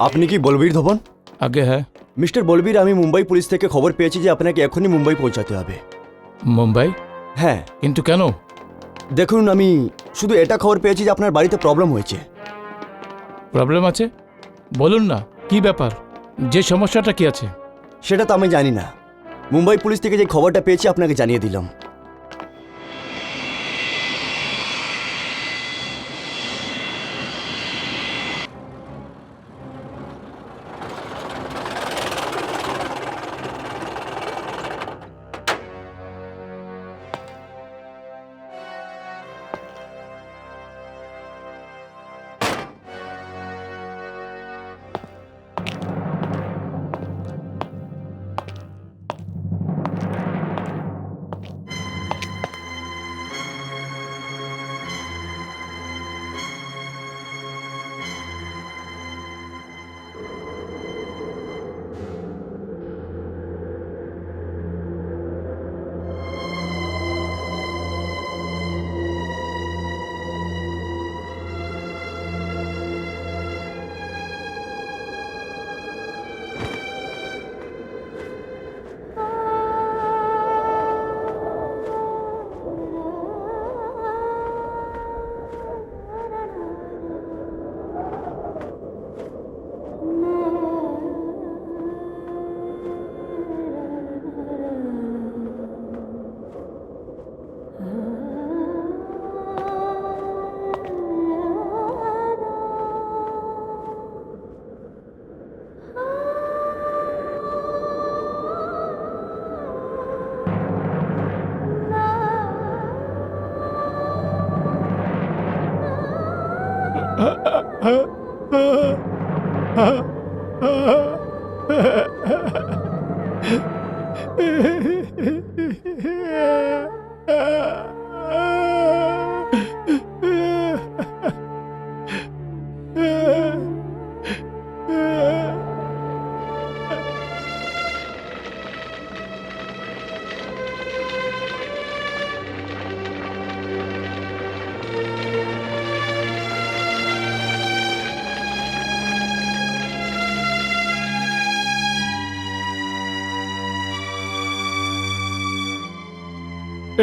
আপনি কি বলবীর ধবন? আগে হ্যাঁ। মিস্টার বলবীর, আমি মুম্বাই পুলিশ থেকে খবর পেয়েছি যে আপনাকে এখনই মুম্বাই পৌঁছাতে হবে। মুম্বাই? হ্যাঁ, কিন্তু কেন? দেখুন, আমি শুধু এটা খবর পেয়েছি যে আপনার বাড়িতে প্রবলেম হয়েছে। প্রবলেম আছে? বলুন না, কি ব্যাপার? যে সমস্যাটা কি আছে? সেটা তো আমি জানি না। মুম্বাই পুলিশ থেকে যে খবরটা পেয়েছি আপনাকে জানিয়ে দিলাম।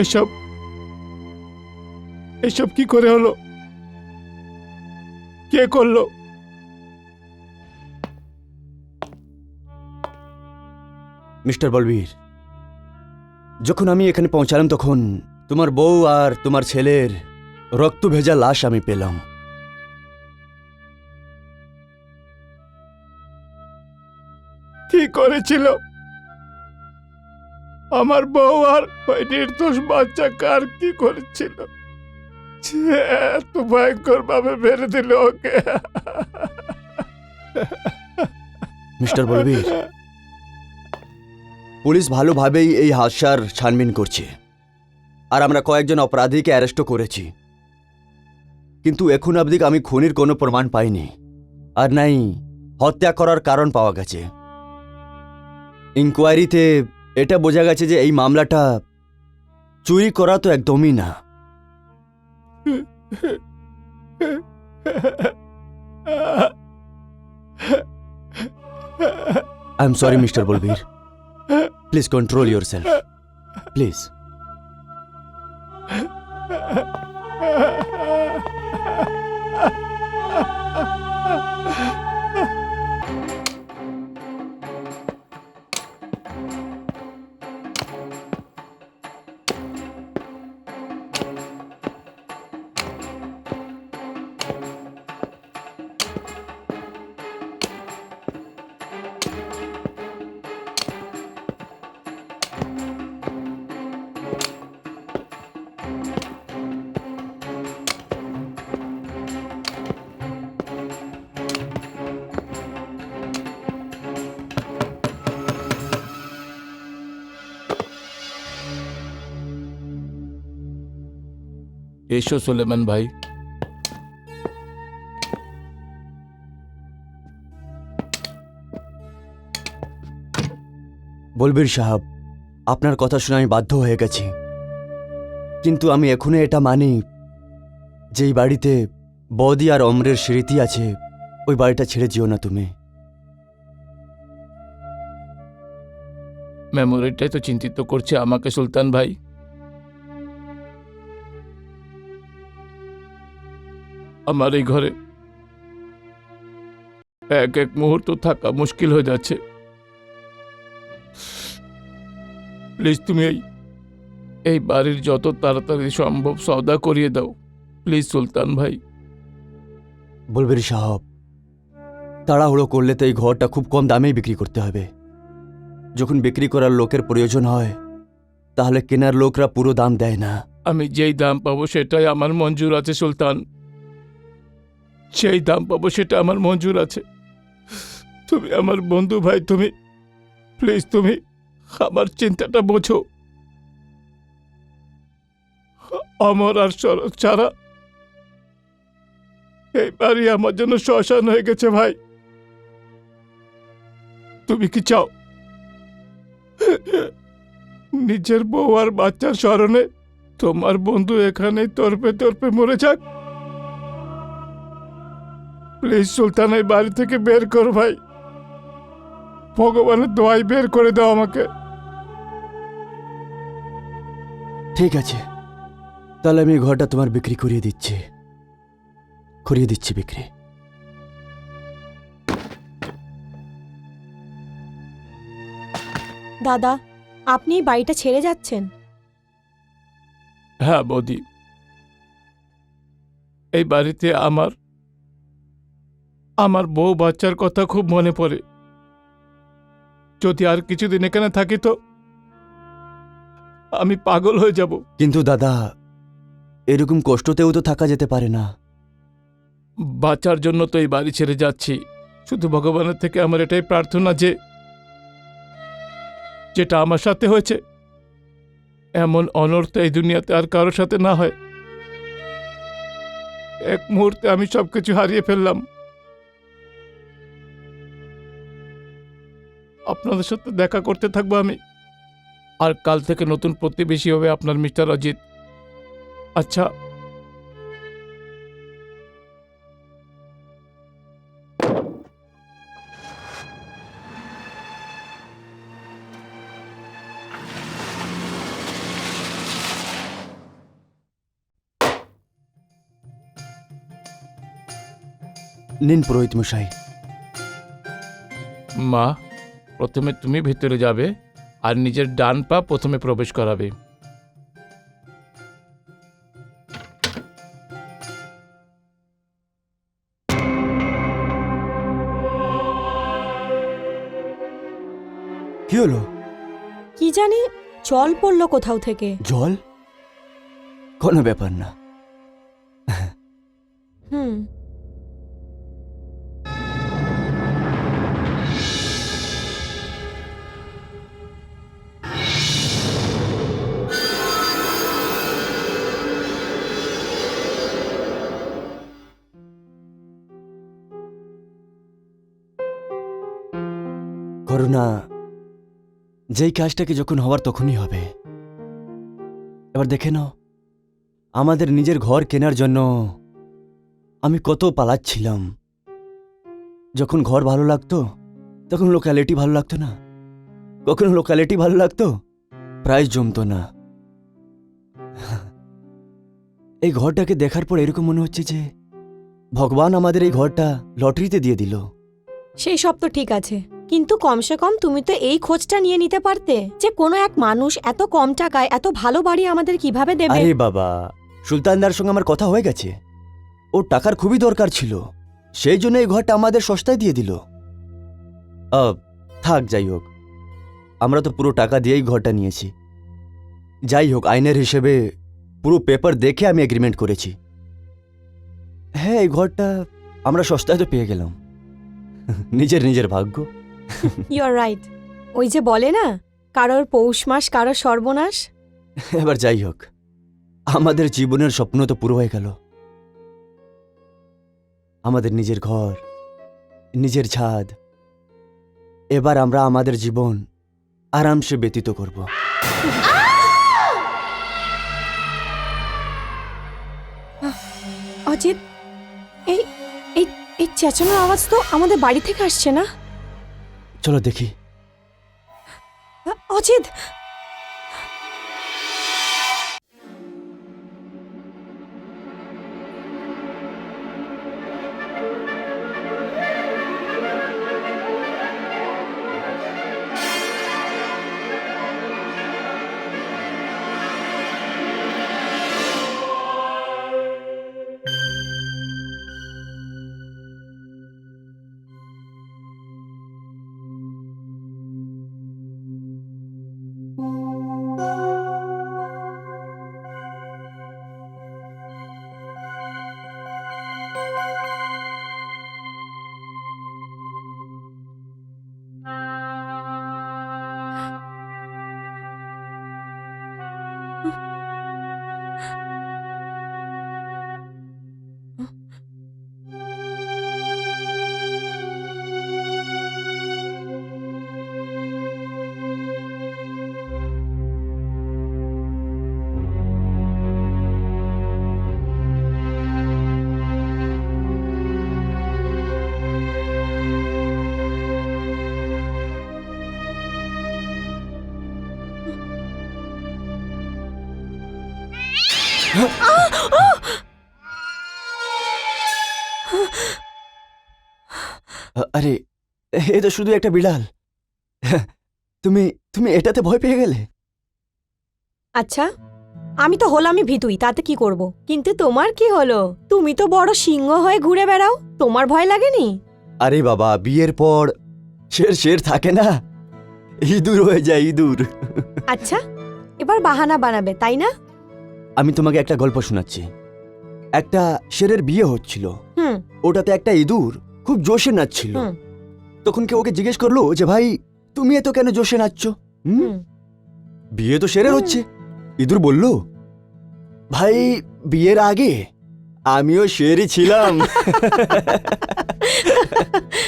এসব এসব কি করে হলো? কে করলো? মিস্টার বলবীর, যখন আমি এখানে পৌঁছালাম তখন তোমার বউ আর তোমার ছেলের রক্ত ভেজা লাশ আমি পেলাম। কি করেছিল? আমার বউ আর ওই নির্দোষ বাচ্চা কার কি করেছিল? এত ভয়ঙ্কর ভাবে মেরে দিল ওকে। মিস্টার বলবীর, পুলিশ ভালোভাবেই এই হাদসার ছানবিন করছে আর আমরা কয়েকজন অপরাধীকে অ্যারেস্টও করেছি, কিন্তু এখন অবধি আমি খুনির কোনো প্রমাণ পাইনি, আর নাই হত্যা করার কারণ পাওয়া গেছে। ইনকোয়ারিতে এটা বোঝা গেছে যে এই মামলাটা চুরি করা তো একদমই না। I am sorry mister Balbir, please control yourself, please. এসো সুলেমান ভাই। বলবীর সাহেব, আপনার কথা শুনে আমি বাধ্য হয়ে গেছি, কিন্তু আমি এখনো এটা মানি যে এই বাড়িতে বৌদি আর অমরের স্মৃতি আছে। ওই বাড়িটা ছেড়ে যেও না তুমি। মেমোরিটাই তো চিন্তিত করছে আমাকে সুলতান ভাই। আমার এই ঘরে এক এক মুহূর্ত থাকা মুশকিল হয়ে যাচ্ছে। প্লিজ তুমি এই বাড়ির যত তাড়াতাড়ি সম্ভব সওদা করিয়ে দাও প্লিজ সুলতান ভাই। বলবেন সাহেব, তাড়াহুড়ো করলে তো এই ঘরটা খুব কম দামেই বিক্রি করতে হবে। যখন বিক্রি করার লোকের প্রয়োজন হয় তাহলে কেনার লোকরা পুরো দাম দেয় না। আমি যেই দাম পাবো সেটাই আমার মঞ্জুর আছে সুলতান, সেই দাম পাবো সেটা আমার মঞ্জুর আছে। তুমি আমার বন্ধু ভাই, তুমি প্লিজ তুমি আমার চিন্তাটা বোঝো। অমর আর শরৎ ছাড়া এই বাড়ি আমার জন্য শ্মশান হয়ে গেছে ভাই। তুমি কি চাও নিজের বউ আর বাচ্চার স্মরণে তোমার বন্ধু এখানে তর্পে তর্পে মরে যাক? প্লিজ সুলতান, এই বাড়ি থেকে বের করো ভাই। ভগবানের দোয়াই বের করে দাও আমাকে। ঠিক আছে, তাহলে আমি এই ঘরটা তোমার বিক্রি করিয়ে দিচ্ছি বিক্রি। দাদা, আপনি এই বাড়িটা ছেড়ে যাচ্ছেন? হ্যাঁ বৌদি, এই বাড়িতে আমার বউ বাচ্চার কথা খুব মনে পড়ে। যদি আর কিছুদিন এখানে থাকি তো আমি পাগল হয়ে যাব। কিন্তু দাদা, এরকম কষ্টতেও তো থাকা যেতে পারে না। বাচ্চার জন্য তো এই বাড়ি ছেড়ে যাচ্ছি। শুধু ভগবানের থেকে আমার এটাই প্রার্থনা যে যেটা আমার সাথে হয়েছে এমন অনর্থ এই দুনিয়াতে আর কারোর সাথে না হয়। এক মুহূর্তে আমি সবকিছু হারিয়ে ফেললাম। আপনাদের সাথে দেখা করতে থাকবো আমি। আর কাল থেকে নতুন প্রতিবেশী হবে আপনার মিস্টার অজিত। আচ্ছা, নিন পুরোহিত মশাই। মা, প্রথমে তুমি ভিতরে যাবে আর নিজের ডান পা প্রথমে প্রবেশ করাবে। কি হলো? কি জানি জল পড়লো কোথাও থেকে। জল? কোনো ব্যাপার না। হুম। করুণা, যেই কাজটাকে যখন হওয়ার তখনই হবে। এবার দেখে নাও, আমাদের নিজের ঘর কেনার জন্য আমি কত পালাচ্ছিলাম। যখন ঘর ভালো লাগতো তখন লোকালিটি ভালো লাগতো না, কখনো লোকালিটি ভালো লাগতো, প্রাইস জমতো না। এই ঘরটাকে দেখার পর এরকম মনে হচ্ছে যে ভগবান আমাদের এই ঘরটা লটারিতে দিয়ে দিল। সেই সব তো ঠিক আছে, কিন্তু কমসে কম তুমি তো এই খোঁজটা নিয়ে নিতে পারতে যে কোনো এক মানুষ এত কম টাকায় এত ভালো বাড়ি আমাদের কিভাবে দেবে। আরে বাবা, সুলতানদার সঙ্গে আমার কথা হয়ে গেছে। ওর টাকার খুবই দরকার ছিল, সেই জন্য এই ঘরটা আমাদের সস্তায় দিয়ে দিল। থাক, যাই হোক, আমরা তো পুরো টাকা দিয়েই ঘরটা নিয়েছি। যাই হোক, আইনের হিসেবে পুরো পেপার দেখে আমি এগ্রিমেন্ট করেছি। হ্যাঁ, এই ঘরটা আমরা সস্তায় তো পেয়ে গেলাম। নিজের ভাগ্য। You are right. ওই যে বলে না, কারোর পৌষ মাস কারোর সর্বনাশ। এবার যাই হোক, আমাদের জীবনের স্বপ্ন তো পুরো হয়ে গেল। আমাদের নিজের ঘর, নিজের ছাদ। এবার আমরা আমাদের জীবন আরামসে ব্যতীত করব। অজিত, এই এই এই চেঁচানোর আওয়াজ তো আমাদের বাড়ি থেকে আসছে না? চলো দেখি। অজিত, আরে, এ তো শুধু একটা বিড়াল। তুমি তুমি এটাতে ভয় পেয়ে গেলে? আচ্ছা আমি তো হলামই ভীতুই, তাতে কি করব? কিন্তু তোমার কি হলো? তুমি তো বড় সিংহ হয়ে ঘুরে বেড়াও, তোমার ভয় লাগেনি? আরে বাবা, বিয়ের পর শের শের থাকে না, ইঁদুর হয়ে যায় ইঁদুর। আচ্ছা এবার বাহানা বানাবে তাই না? আমি তোমাকে একটা গল্প শোনাচ্ছি। একটা শেরের বিয়ে হচ্ছিল, হুম ওটাতে একটা ইঁদুর খুব জোশে নাচছিল। হুম তখন কেউ ওকে জিজ্ঞেস করলো যে ভাই তুমি এত কেন জোশে নাচছো? হুম বিয়ে তো শেরের হচ্ছে। ইঁদুর বলল, ভাই বিয়ের আগে আমিও শেরই ছিলাম।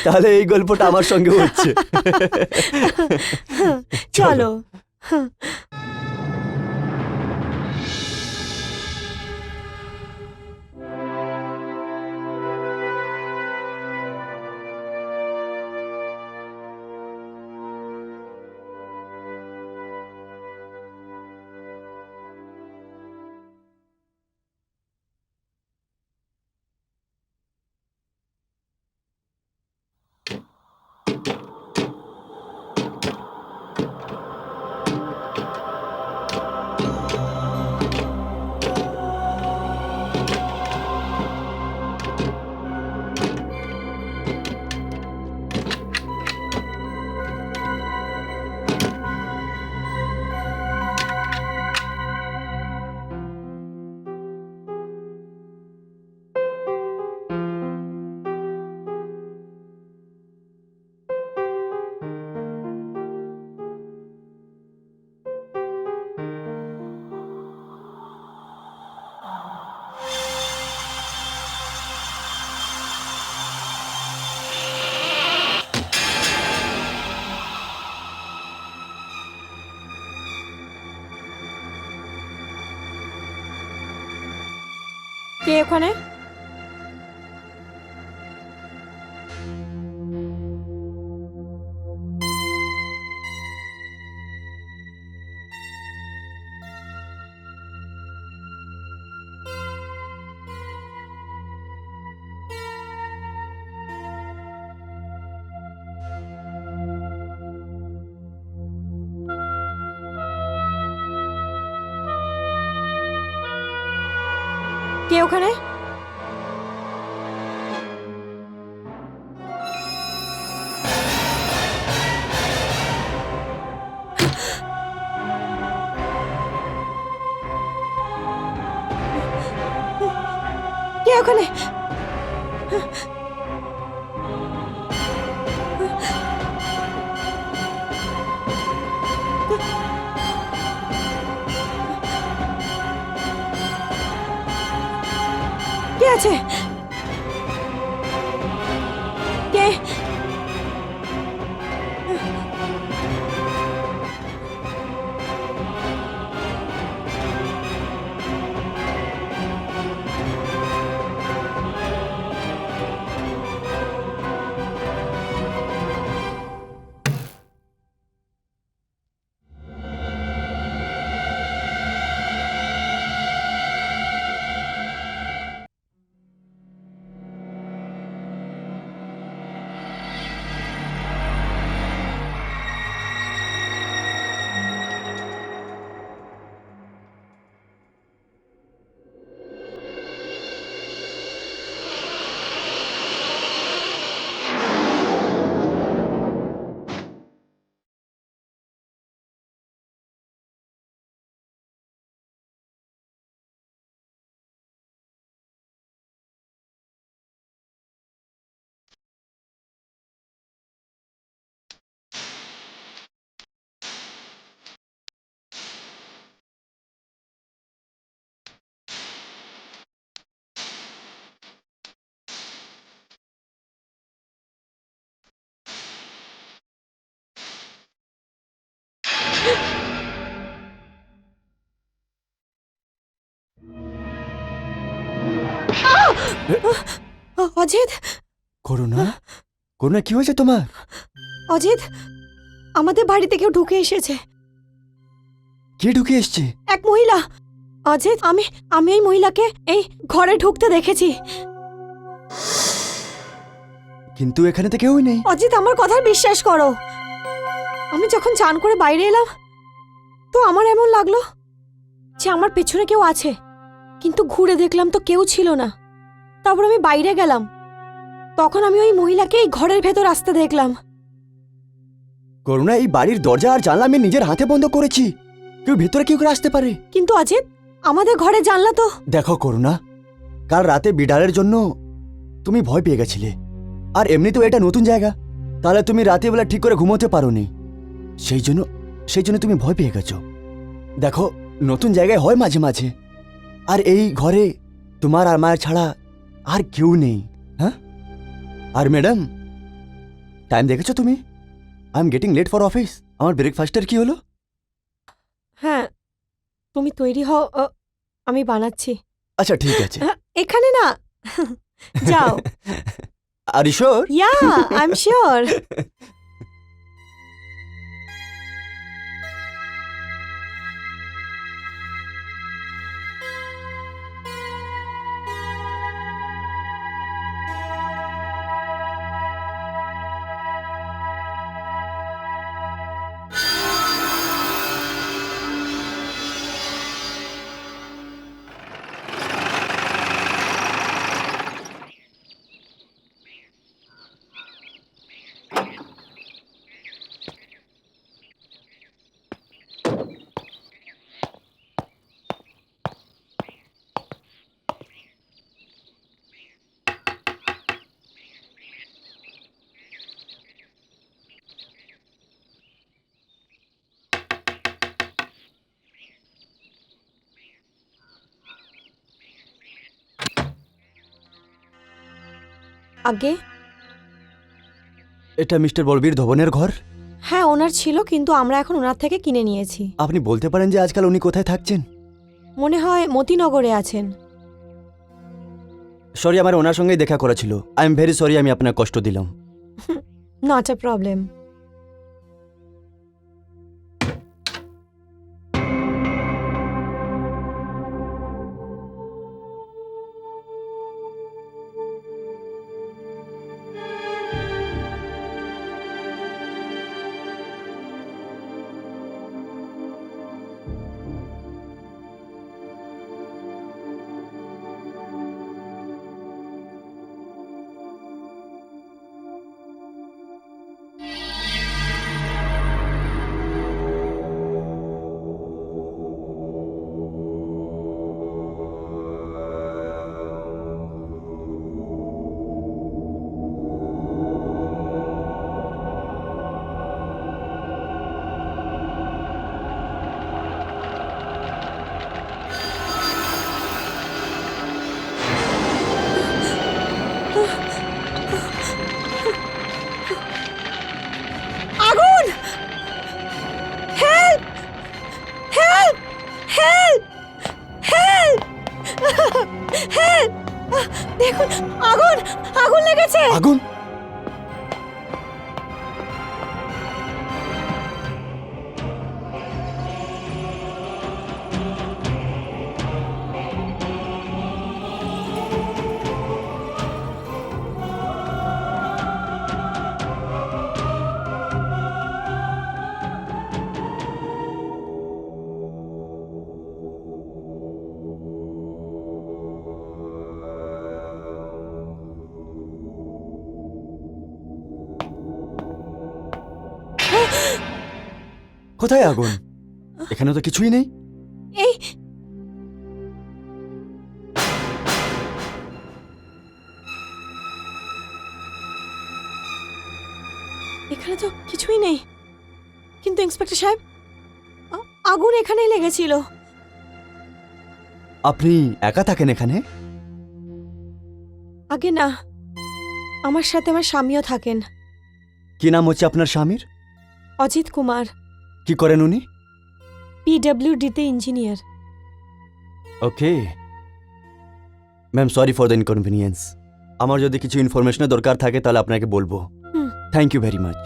তাহলে এই গল্পটা আমার সঙ্গে হচ্ছে। চলো। কে ওখানে? কে ওখানে? কে ওখানে? কে আছে? কে? অজিত, করুণা, করুণা কি হয়েছে তোমার? অজিত, আমাদের বাড়িতে কেউ ঢুকে এসেছে। কে ঢুকে এসছে? এক মহিলা। অজিত, আমি এই মহিলাকে এই ঘরে ঢুকতে দেখেছি। কিন্তু এখানে তো কেউই নেই। অজিত, আমার কথা বিশ্বাস করো। আমি যখন চান করে বাইরে এলাম তো আমার এমন লাগলো যে আমার পেছনে কেউ আছে, কিন্তু ঘুরে দেখলাম তো কেউ ছিল না। তারপর আমি বাইরে গেলাম, তখন আমি ওই মহিলাকে এই ঘরের ভেতর আসতে দেখলাম। করুণা, এই বাড়ির দরজা আর জানলা আমি নিজের হাতে বন্ধ করেছি। কেউ ভেতরে কি করে আসতে পারে? কিন্তু অজিত, আমাদের ঘরে জানলা তো। দেখো করুণা, কাল রাতে বিড়ালের জন্য তুমি ভয় পেয়ে গেছিলে, আর এমনিতেও এটা নতুন জায়গা, তাহলে তুমি রাতে বেলা ঠিক করে ঘুমোতে পারোনি, সেই জন্য তুমি ভয় পেয়ে গেছো। দেখো, নতুন জায়গায় হয় মাঝে মাঝে, আর এই ঘরে তোমার আর মায়ের ছাড়া আর কেউ নেই। হ্যাঁ, আর ম্যাডাম, টাইম দেখেছো তুমি? I am getting late for office. আমার ব্রেকফাস্টের কি হলো? হ্যাঁ, তুমি তৈরি হও, আমি বানাচ্ছি। আচ্ছা ঠিক আছে। এখানে না, যাও। আর sure? Yeah, I am sure. আগে এটা মিস্টার বলবীর ধবনের ঘর? হ্যাঁ, ওনার ছিল, কিন্তু আমরা এখন ওনার থেকে কিনে নিয়েছি। আপনি বলতে পারেন যে আজকাল উনি কোথায় থাকছেন? মনে হয় মতিনগরে আছেন। সরি, আমার ওনার সঙ্গেই দেখা করা ছিল। আই এম ভেরি সরি, আমি আপনার কষ্ট দিলাম। Not a problem. আগুন! Help! Help! Help! Help! Help! দেখুন, আগুন! আগুন লেগেছে! আগুন? কোথায় আগুন? এখানে তো কিছুই নেই। এই এখানে তো কিছুই নেই, কিন্তু ইন্সপেক্টর সাহেব, আগুন এখানেই লেগেছিল। আপনি একা থাকেন এখানে? আগে না, আমার সাথে আমার স্বামীও থাকেন। কি নাম হচ্ছে আপনার স্বামীর? অজিত কুমার, কি করেন উনি? পিডব্লিউডিতে engineer. Okay. Ma'am sorry for the inconvenience. আমার যদি কিছু ইনফরমেশনের দরকার থাকে তাহলে আপনাকে বলবো। Hmm. Thank you very much.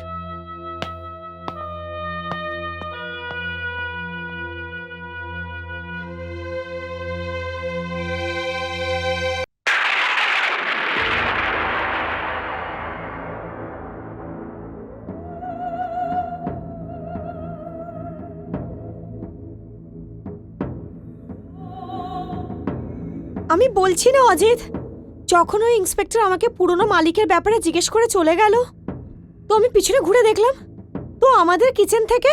আমি বলছি না অজিত, যখন ওই ইন্সপেক্টর আমাকে পুরনো মালিকের ব্যাপারে জিজ্ঞেস করে চলে গেল, তো আমি পিছনে ঘুরে দেখলাম তো আমাদের কিচেন থেকে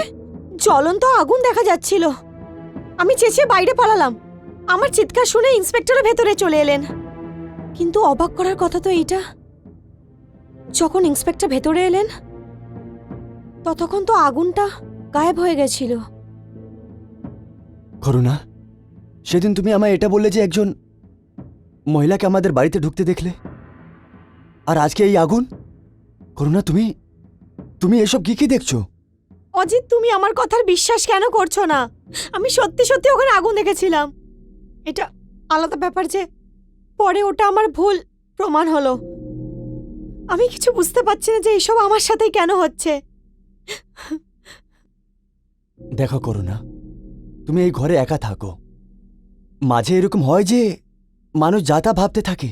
জ্বলন্ত আগুন দেখা যাচ্ছিল। আমি চেঁচিয়ে বাইরে পালালাম। আমার চিৎকার শুনে ইন্সপেক্টরের ভেতরে চলে এলেন। কিন্তু অবাক করার কথা তো এইটা, যখন ইন্সপেক্টর ভেতরে এলেন ততক্ষণ তো আগুনটা গায়েব হয়ে গেছিল। করুণা, সেদিন তুমি আমায় এটা বললে যে একজন মহিলাকে আমাদের বাড়িতে ঢুকতে দেখলে, আর আজকে এই আগুন। করুণা, তুমি তুমি এসব কি কি দেখছো? অজিত, তুমি আমার কথার বিশ্বাস কেন করছো না? আমি সত্যি সত্যি ওখানে আগুন দেখেছিলাম। এটা আলাদা ব্যাপার যে পরে ওটা আমার ভুল প্রমাণ হলো। আমি কিছু বুঝতে পারছি না যে এইসব আমার সাথেই কেন হচ্ছে। দেখো করুণা, তুমি এই ঘরে একা থাকো। মাঝে এরকম হয় যে মানুষ যা তা ভাবতে থাকে,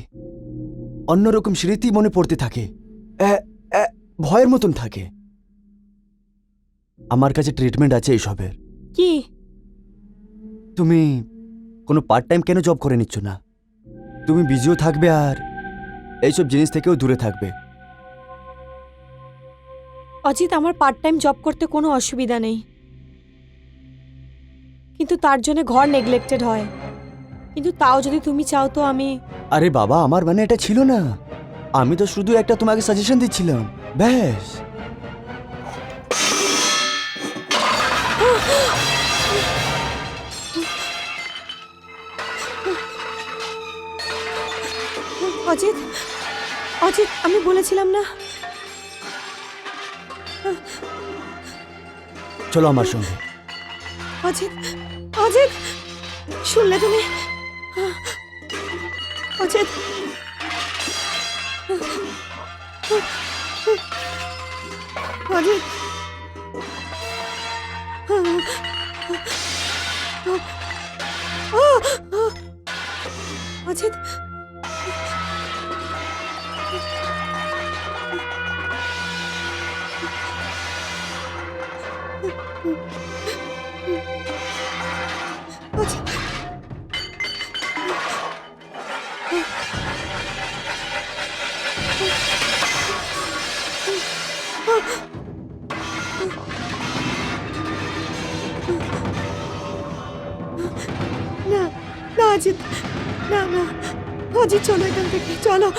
অন্যরকম স্মৃতি মনে পড়তে থাকে, ভয়ের মতন থাকে। আমার কাছে ট্রিটমেন্ট আছে এইসবের। কি? তুমি কোনো পার্ট টাইম কেন জব করে নিচ্ছ না? তুমি বিজিও থাকবে আর এইসব জিনিস থেকেও দূরে থাকবে। অজিত, আমার পার্ট টাইম জব করতে কোনো অসুবিধা নেই, কিন্তু তার জন্য ঘর নেগলেক্টেড হয়। কিন্তু তাও যদি তুমি চাও তো আমি। আরে বাবা, আমার মানে এটা ছিল না। আমি তো শুধু একটা তোমাকে সাজেশন দিচ্ছিলাম, ব্যাস। অজিত, অজিত, আমি বলেছিলাম না। চলো আমার সঙ্গে। অজিত, অজিত, শুনলে তুমি? অজিত, অজিত, অজিত, অজিত, না, না অজিত, না, না অজিত, চলো এখান থেকে, চলো।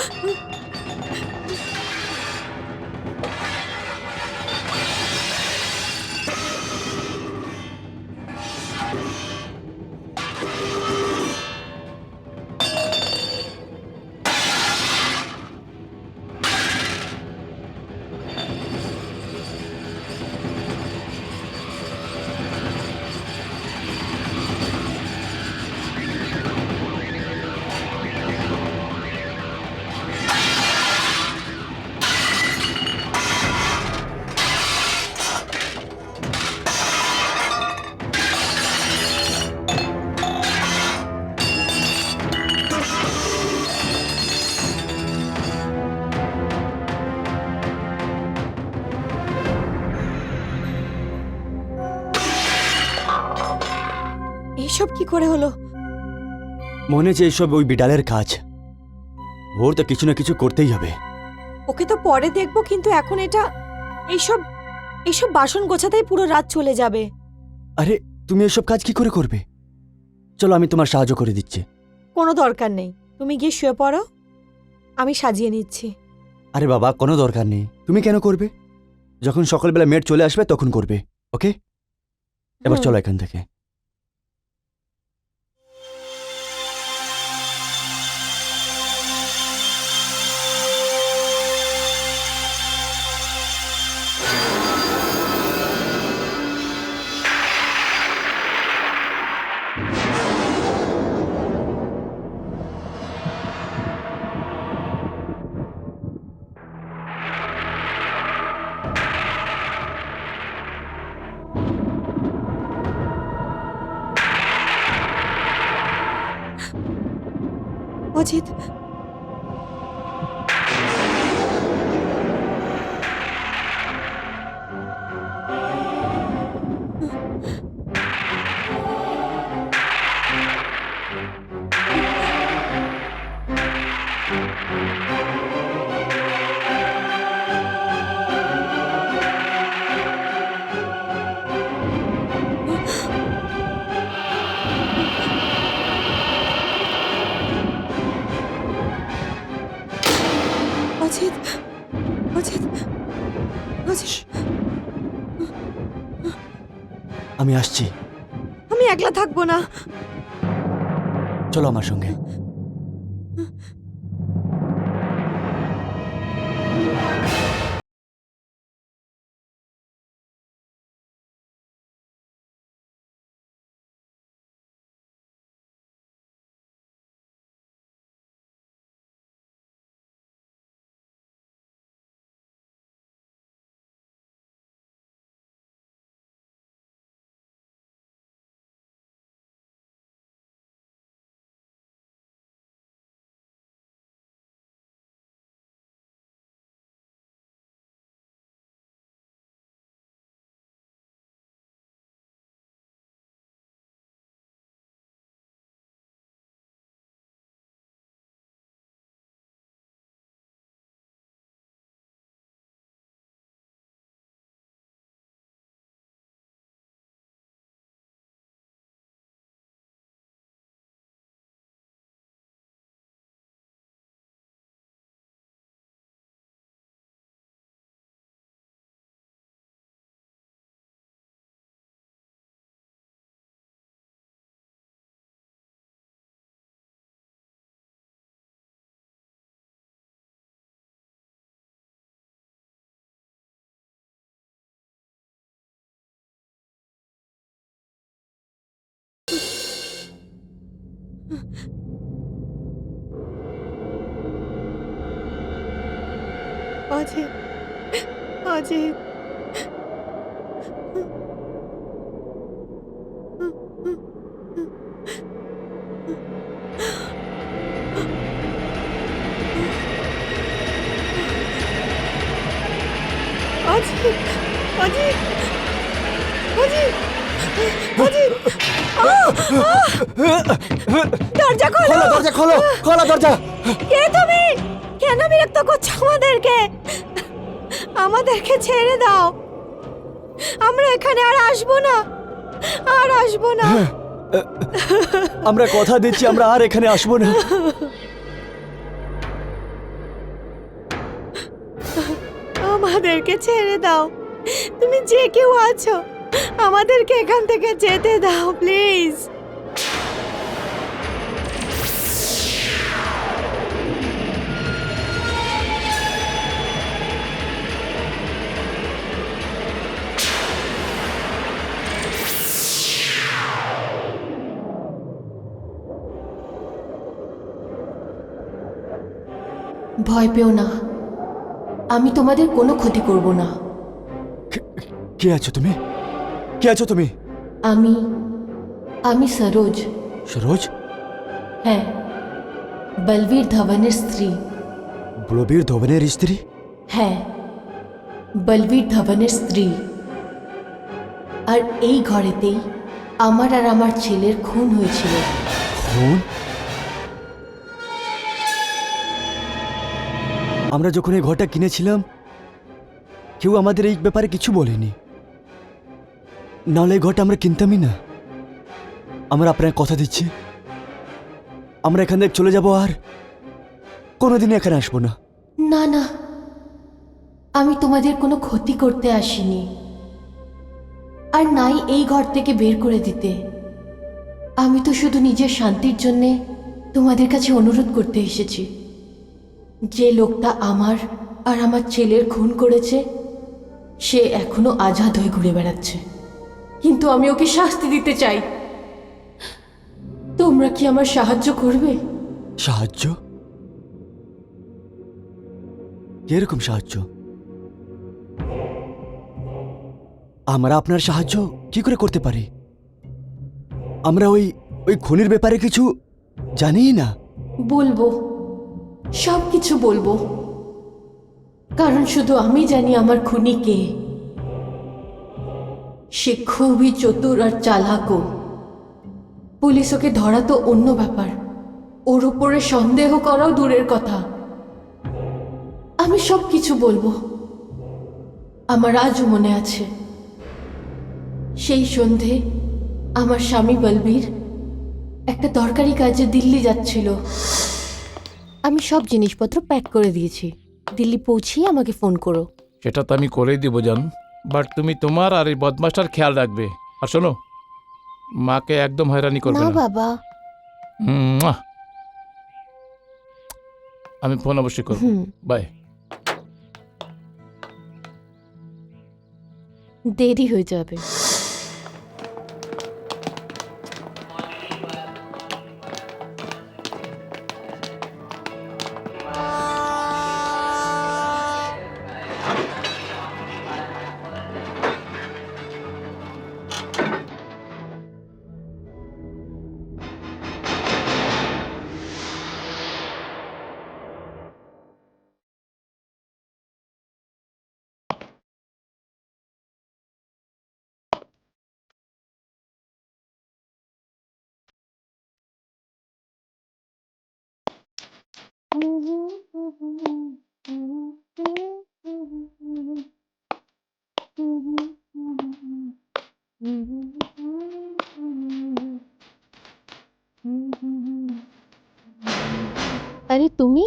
এইসব কি করে হলো? মনে হচ্ছে এইসব ওই বিড়ালের কাজ। ওর তো কিছু না কিছু করতেই হবে। ওকে তো পরে দেখবো, কিন্তু এখন এটা এইসব এইসব বাসন গোছাতেই পুরো রাত চলে যাবে। আরে তুমি এসব কাজ কি করে করবে? চলো আমি তোমার সাহায্য করে দিচ্ছি। কোনো দরকার নেই, তুমি গিয়ে শুয়ে পড়ো, আমি সাজিয়ে নিচ্ছি। আরে বাবা, কোনো দরকার নেই। তুমি কেন করবে? যখন সকালবেলা মেড চলে আসবে তখন করবে, ওকে? এবার হুম। চলো এখান থেকে। অজিত, অজিত, অজিত, অজিত, আমি আসছি, আমি একলা থাকবো না। চলো আমার সঙ্গে। অজিত, অজিত, অজিত, অজিত, অজিত, অজিত, দরজা খোলো, খোলো দরজা, খোলো, খোলো দরজা। কে তুমি? কেন বিরক্ত করছো আমাদেরকে? আমাদেরকে ছেড়ে দাও, আমরা এখানে আর আসবো না, আর আসবো না। আমরা কথা দিচ্ছি, আমরা আর এখানে আসবো না। আমাদেরকে ছেড়ে দাও, তুমি যে কেউ আছো, আমাদেরকে এখান থেকে যেতে দাও প্লিজ। ভয় পেও না, আমি তোমাদের কোনো ক্ষতি করব না। কে আছো তুমি? কে আছো তুমি? আমি আমি সরোজ। সরোজ? হ্যাঁ, বলবীর ধবনের স্ত্রী। বলবীর ধবনের স্ত্রী? হ্যাঁ, বলবীর ধবনের স্ত্রী। আর এই ঘরেতেই আমার আর আমার ছেলের খুন হয়েছিল। খুন? আমরা যখন এই ঘরটা কিনেছিলাম কেউ আমাদের এই ব্যাপারে কিছু বলেনি, নাহলে এই ঘরটা আমরা কিনতামই না। আমরা আপনার কথা দিচ্ছি, আমরা এখান থেকে চলে যাব আর কোনোদিনই এখানে আসবো না। না না, আমি তোমাদের কোনো ক্ষতি করতে আসিনি, আর নাই এই ঘর থেকে বের করে দিতে। আমি তো শুধু নিজের শান্তির জন্যে তোমাদের কাছে অনুরোধ করতে এসেছি। যে লোকটা আমার আর আমার ছেলের খুন করেছে সে এখনো আজাদ হয়ে ঘুরে বেড়াচ্ছে, কিন্তু আমি ওকে শাস্তি দিতে চাই। তোমরা কি আমার সাহায্য করবে? সাহায্য? কিরকম সাহায্য? আমরা আপনার সাহায্য কি করে করতে পারি? আমরা ওই খুনির ব্যাপারে কিছু জানিই না। বলবো, সব কিছু বলবো, কারণ শুধু আমি জানি আমার খুনি কে। সে খুবই চতুর আর চালাকও। পুলিশ ওকে ধরা তো অন্য ব্যাপার, ওর উপরে সন্দেহ করাও দূরের কথা। আমি সব কিছু বলবো। আমার আজও মনে আছে, সেই সন্ধে আমার স্বামী বলবীর একটা দরকারি কাজে দিল্লি যাচ্ছিল। আমি সব জিনিসপত্র প্যাক করে দিয়েছি। দিল্লি পৌঁছিয়ে আমাকে ফোন করো। সেটা তো আমি করেই দিব জান, বাট তুমি তোমার আর এই বদমাসটার খেয়াল রাখবে। আর শোনো, মাকে একদম হয়রানি করবে না না। বাবা। মুয়া। আমি ফোন অবশ্যই করব। বাই। দেরি হয়ে যাবে। আরে তুমি?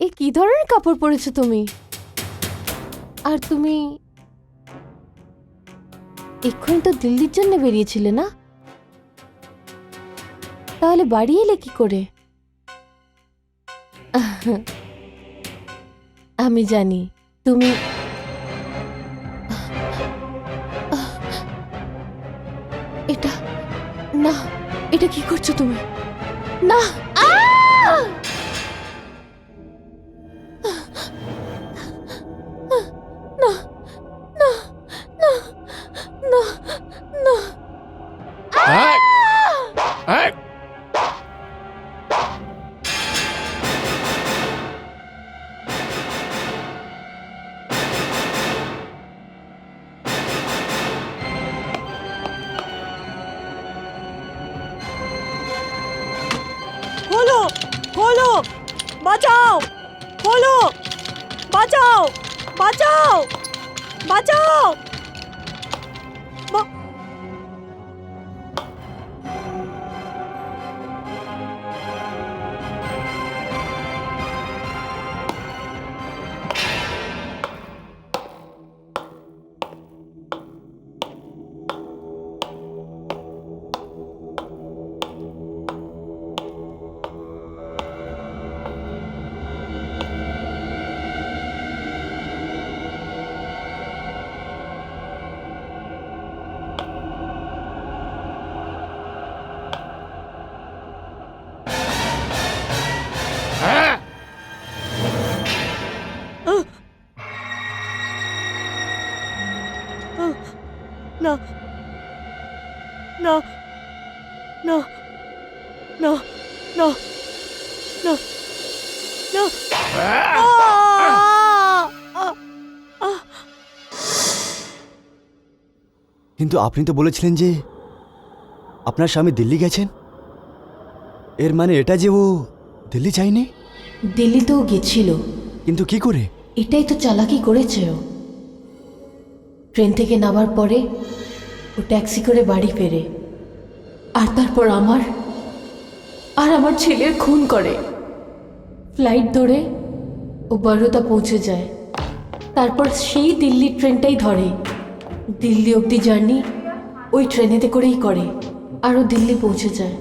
এ কি ধরনের কাপড় পরেছো তুমি? আর তুমি এক্ষুনি তো দিল্লির জন্য বেরিয়েছিলে না? তাহলে বাড়ি এলে কি করে? আমি জানি তুমি এটা না, এটা কি করছো তুমি? না! না না না না না! এই! এই! খোলো খোলো, বাঁচাও! খোলো, বাঁচাও! বাঁচাও! বাঁচাও! হ্যাঁ! না না না না না না না! কিন্তু আপনি তো বলেছিলেন যে আপনার স্বামী দিল্লি গেছেন। এর মানে এটা যে ও দিল্লি যায়নি। দিল্লিতেও গেছিল, কিন্তু কি করে? এটাই তো চালাকি করেছে ও। ট্রেন থেকে নামার পরে ও ট্যাক্সি করে বাড়ি ফেরে, আর তারপর আমার ছেলের খুন করে। ফ্লাইট ধরে ও বরোদা পৌঁছে যায়, তারপর সেই দিল্লি ট্রেনটাই ধরে। দিল্লি অবধি জার্নি ওই ট্রেনেতে করেই করে, আর ও দিল্লি পৌঁছে যায়।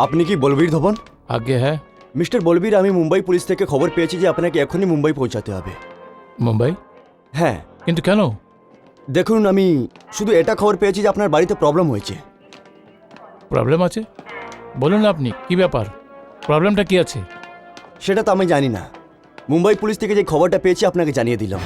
আপনি কি বলবীর ধবন? আগে হ্যাঁ। মিস্টার বলবীর, আমি মুম্বাই পুলিশ থেকে খবর পেয়েছি যে আপনাকে এখনই মুম্বাই পৌঁছাতে হবে। মুম্বাই? হ্যাঁ, কিন্তু কেন? দেখুন, আমি শুধু এটা খবর পেয়েছি যে আপনার বাড়িতে প্রবলেম হয়েছে। প্রবলেম আছে? বলুন না আপনি, কি ব্যাপার? প্রবলেমটা কি আছে? সেটা তো আমি জানি না। মুম্বাই পুলিশ থেকে যে খবরটা পেয়েছি আপনাকে জানিয়ে দিলাম।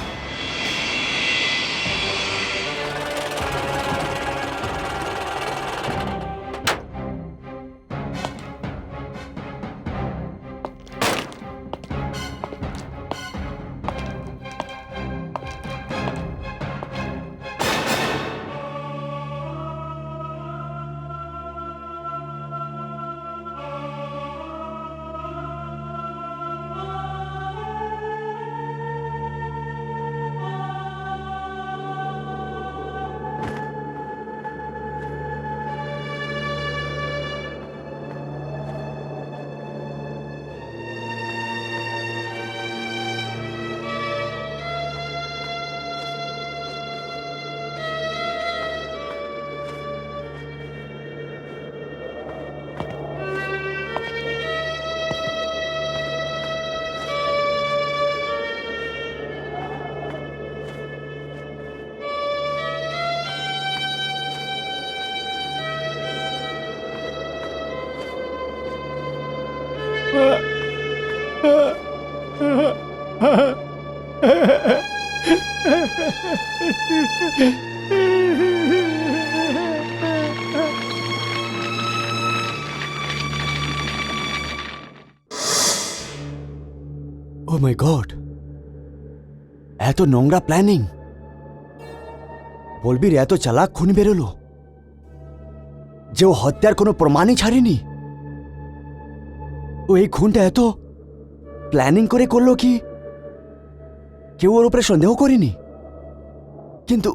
ও মাই গড, এত নোংরা প্ল্যানিং! বলবীর এত চালাক খুন বেরোলো যে ও হত্যার কোনো প্রমাণই ছাড়েনি। ও এই খুনটা এত প্ল্যানিং করে করলো কি কেউ ওর উপরে সন্দেহ করেনি? কিন্তু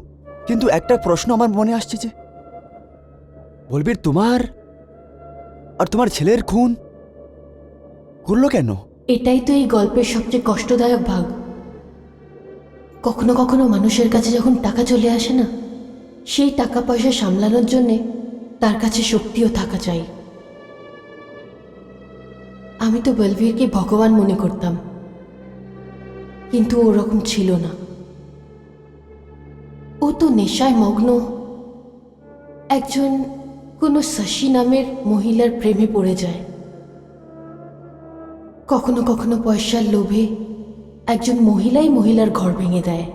কিন্তু একটা প্রশ্ন আমার মনে আসছে যে বলবীর তোমার আর তোমার ছেলের খুন করলো কেন? এটাই তো এই গল্পের সবচেয়ে কষ্টদায়ক ভাগ। কখনো কখনো মানুষের কাছে যখন টাকা চলে আসে না, সেই টাকা পয়সা সামলানোর জন্যে তার কাছে শক্তিও থাকা চাই। আমি তো বলবীরকে ভগবান মনে করতাম, কিন্তু ওরকম ছিল না। ও তো নেশায় মগ্ন একজন কোনো শশী নামের মহিলার প্রেমে পড়ে যায়। কখনো কখনো পয়সার লোভে একজন মহিলাই মহিলার ঘর ভেঙে দেয়।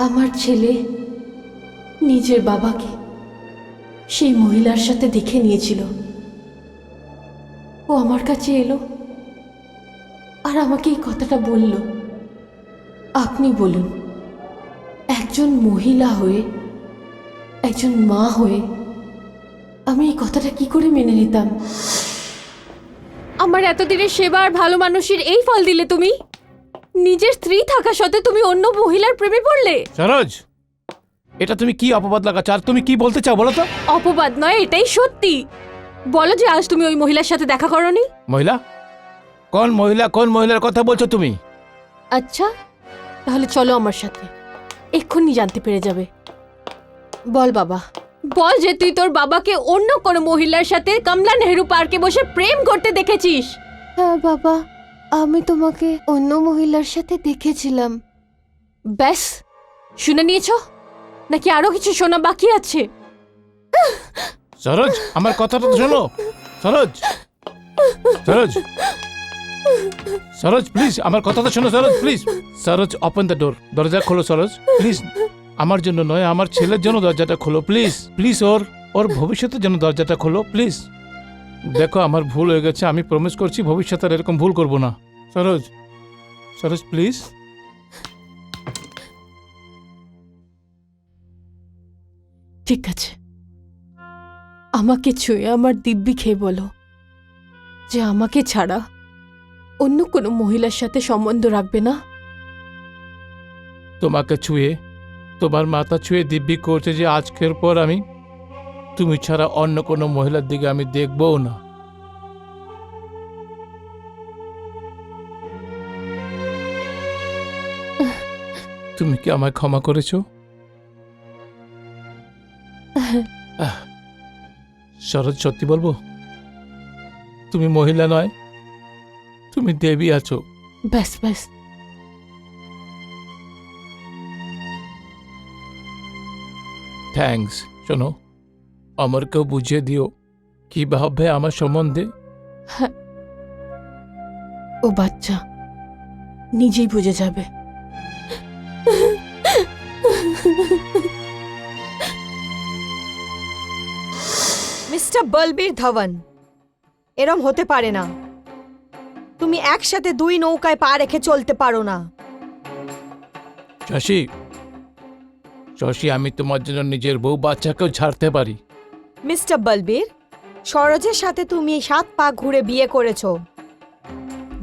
আমার ছেলে নিজের বাবাকে সেই মহিলার সাথে দেখে নিয়েছিল। ও আমার কাছে এলো আর আমাকে এই কথাটা বলল। আপনি বলুন, একজন মহিলা হয়ে, একজন মা হয়ে আমি এই কথাটা কি করে মেনে নিতাম? আমার এতদিনের সেবা আর ভালো মানুষের এই ফল দিলে তুমি? নিজের স্ত্রী থাকা সত্ত্বেও তুমি অন্য মহিলার প্রেমে পড়লে? সরোজ, এটা তুমি কি অপবাদ লাগাচ্ছ? আর তুমি কি বলতে চাও বলো তো? অপবাদ নয়, এটাই সত্যি। বলো যে আজ তুমি ওই মহিলার সাথে দেখা করোনি। মহিলা? কোন মহিলা? কোন মহিলার কথা বলছো তুমি? আচ্ছা, তাহলে চলো আমার সাথে, এক্ষুনি জানতে পেরে যাবে। বল বাবা, বল যে তুই তোর বাবাকে অন্য কোনো মহিলার সাথে কমলা নেহেরু পার্কে বসে প্রেম করতে দেখেছিস। হ্যাঁ বাবা, আমি তোমাকে অন্য মহিলার সাথে দেখেছিলাম। ব্যাস, শুনে নিয়েছো নাকি আরো কিছু শোনা বাকি আছে? সরোজ, আমার কথাটা তো শোনো। সরোজ, সরোজ, সরোজ প্লিজ আমার কথাটা শোনো। Saroj please, Saroj open the door. দরজা খোলো সরোজ প্লিজ। আমার জন্য নয়, আমার ছেলের জন্য দরজাটা খোলো প্লিজ। প্লিজ ওর ভবিষ্যতের জন্য দরজাটা খোলো প্লিজ। দেখো, আমার ভুল হয়ে গেছে, আমি প্রমিস করছি ভবিষ্যতে আর এরকম ভুল করব না। সরোজ, সরোজ প্লিজ। ঠিক আছে, আমাকে ছুঁয়ে আমার দিব্যি খেয়ে বলো যে আমাকে ছাড়া অন্য কোনো মহিলার সাথে সম্বন্ধ রাখবে না। তোমাকে ছুঁয়ে, তোমার মাথা ছুঁয়ে দিব্যি করছে যে আজকের পর আমি তুমি ছাড়া অন্য কোনো মহিলার দিকে আমি দেখবও না। তুমি কি আমায় ক্ষমা করেছো? সরোজ, সত্যি বলবো, তুমি মহিলা নয়, তুমি দেবী আছো। ব্যাস ব্যাস, থ্যাঙ্কস। শোনো, আমারকেও বুঝিয়ে দিও কি ভাববে আমার সম্বন্ধে। ও বাচ্চা নিজেই বুঝে যাবে। মিস্টার বলবীর ধবন, এরম হতে পারে না। তুমি একসাথে দুই নৌকায় পা রেখে চলতে পারো না। শশী, শশী, আমি তোমার জন্য নিজের বউ বাচ্চাকেও ছাড়তে পারি। মিস্টার বলবীর, সরোজের সাথে তুমি 7 পা ঘুরে বিয়ে করেছো।